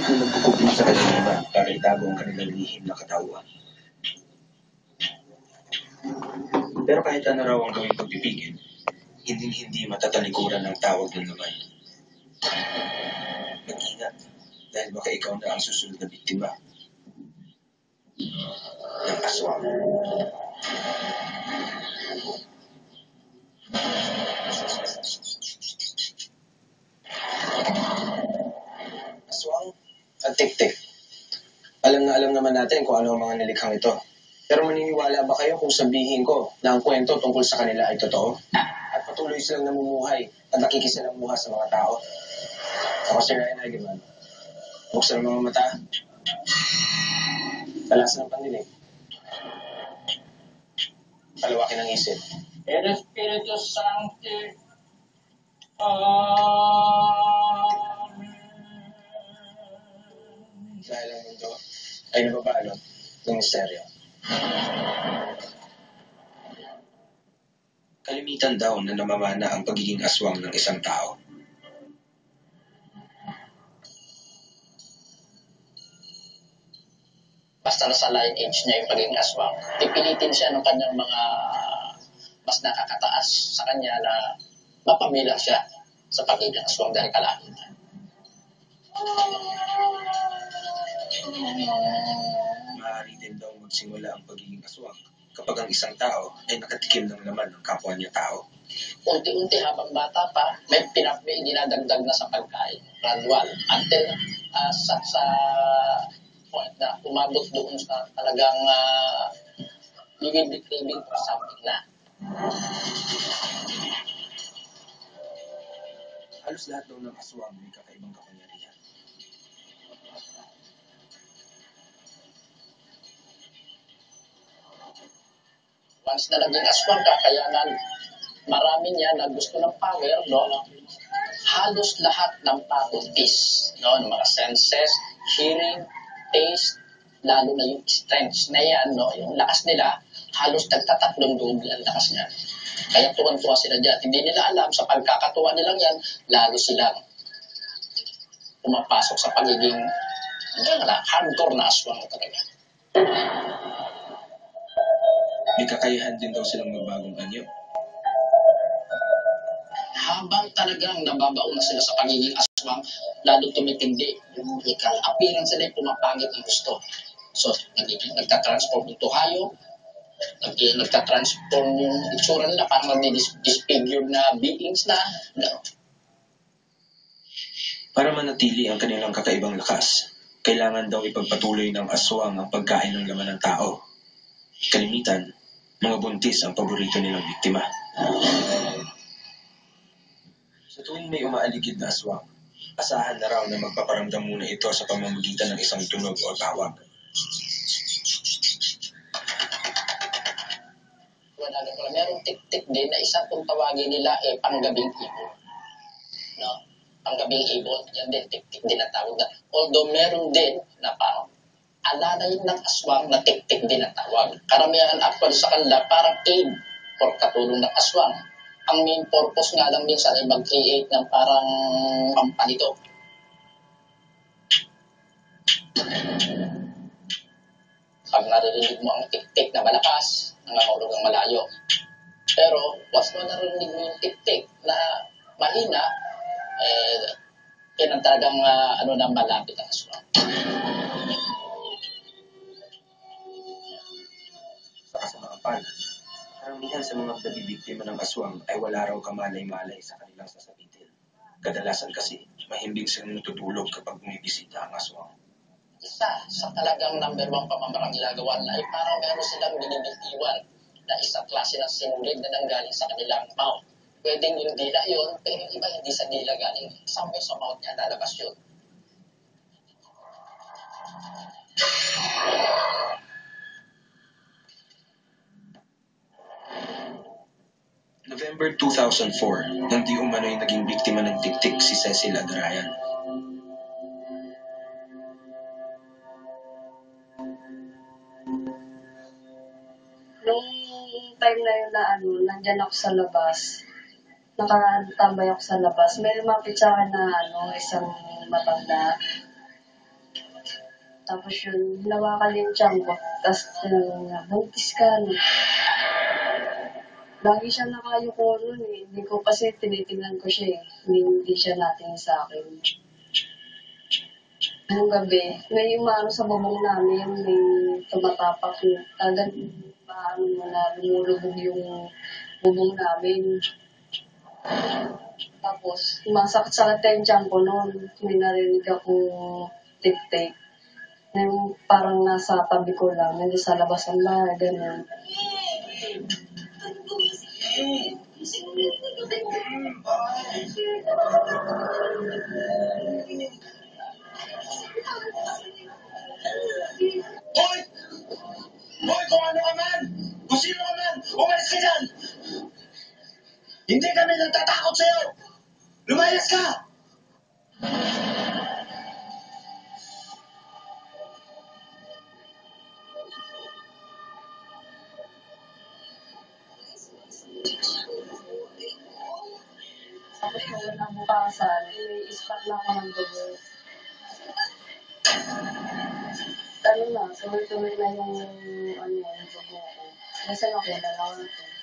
Kung nagkukupin sa kanyang iba para itago ang kanilang lihim na katauhan. Pero kahit ano raw ang gawing pagpipigil, hindi matatalikuran ang tawag ng laman. Mag-ingat, dahil baka ikaw na ang susunod na biktima ng aswang. Aswang at tik-tik. Alam naman natin kung ano ang mga nilikhang ito. Pero maniniwala ba kayo kung sabihin ko na ang kwento tungkol sa kanila ay totoo? At patuloy silang namumuhay at nakikisalamuha sa mga tao? Ako si Ryan Eigenman. Buksan ang mga mata. Talasan ang pandinig. Palawakin ang isip. El Espíritu Sancti. Dahil ang mundo ay nababalot ng misteryo. Kalimitan daw na namamana ang pagiging aswang ng isang tao. Basta nasa lineage niya yung pagiging aswang, pipilitin siya ng kanyang mga mas nakakataas sa kanya na mapamila siya sa pagiging aswang dahil kalahitan. Maaari din daw magsimula ang pagiging aswang kapag ang isang tao ay nakatikim ng laman ng kapwa niya tao. Unti-unti habang bata pa, may dinadagdag na sa pagkain. Gradual. Until sa point na umabot doon sa talagang you will be craving for something na. Halos lahat daw ng aswang may kakaibang kapangyarihan. Once na naging aswang ka, kaya na marami niya na gusto ng power, no? Halos lahat ng faculties, no? Ng mga senses, hearing, taste, lalo na yung strengths na yan, no? Yung lakas nila, halos nagtatatlong doble ang lakas niya. Kaya tuwan-tuwa sila dyan. Hindi nila alam, sa pagkakatuwa nilang yan, lalo silang pumapasok sa pagiging hardcore na aswang talaga. May kakayahan din daw silang magbagong anyo. Habang talagang nababaon na sila sa pagiging aswang, lalo tumitindi. Yung appearance nila ay pumapangit ang gusto. So, nagtatransform into hayop, nagtatransform yung itsura nila, parang disfigured na beings na. No. Para manatili ang kanilang kakaibang lakas, kailangan daw ipagpatuloy ng aswang ang pagkain ng laman ng tao. Kalimitan, mga buntis ang paborito nilang biktima. Sa tuwing may umaaligid na aswang, asahan na raw na magpaparamdam muna ito sa pamamagitan ng isang tunog o tawag. Merong tik-tik din na isa kung tawagin nila panggabing ibon. No? Panggabing ibon, yan din tik-tik din na tawag na. Although meron din na parang alalay ng aswang na tik-tik din na tawag. Karamihan actually sa kanila parang aid for katulong ng aswang. Ang main purpose nga lang minsan ay mag-create ng parang pampalito. Pag naririnig mo ang tik-tik na malakas, nangangulog ng malayo. Pero, once mo narinig mo yung tik-tik na mahina, yan ang talagang na malapit ang aswang. Sa kasamang palad, karamihan sa mga nabibiktima ng aswang ay wala raw kamalay-malay sa kanilang sasabitin. Kadalasan kasi, mahimbing silang natutulog kapag bumibisita ang aswang. Isa sa talagang number 1 pamamarang ginagawa na ay parang meron silang binibitiwan na isang klase ng sinulid na nanggaling sa kanilang mouth. Pwedeng yung dila yun, pero yung iba hindi sa dila galing. Somewhere sa mouth niya, lalabas yun. November 2004, nang di umano'y naging biktima ng tik-tik si Cecil Adarayan. Nung time na yun na nandyan ako sa labas, nakatambay ako sa labas, may lumapit sa akin na isang matanda. Tapos yun, hinawakan yung tiyan ko. Tapos, buntis ka, no? Lagi siya nakayuko nun eh. Hindi ko kasi tinitingnan ko siya eh. Hindi siya natin sa akin. Nung gabi, may umano sa bubong namin, may tumatapak na agad paano mo na lumulubog yung bubong namin. Tapos, masakit-sakit yung tiyan ko noon. May narinig ako tik-tik. Yung parang nasa tabi ko lang, nandiyan sa labas ng bahay, gano'n. Hoy! Hoy, kung ano ka man! Kung sino ka man! Umalis ka dyan! Hindi kami nagtatakot sa'yo! Lumayas ka! Tapos nung nabukasan, i-spot na ako ng dugo. Ano na, tuloy-tuloy na yung dugo ko. Minsan ako, dalawa na to.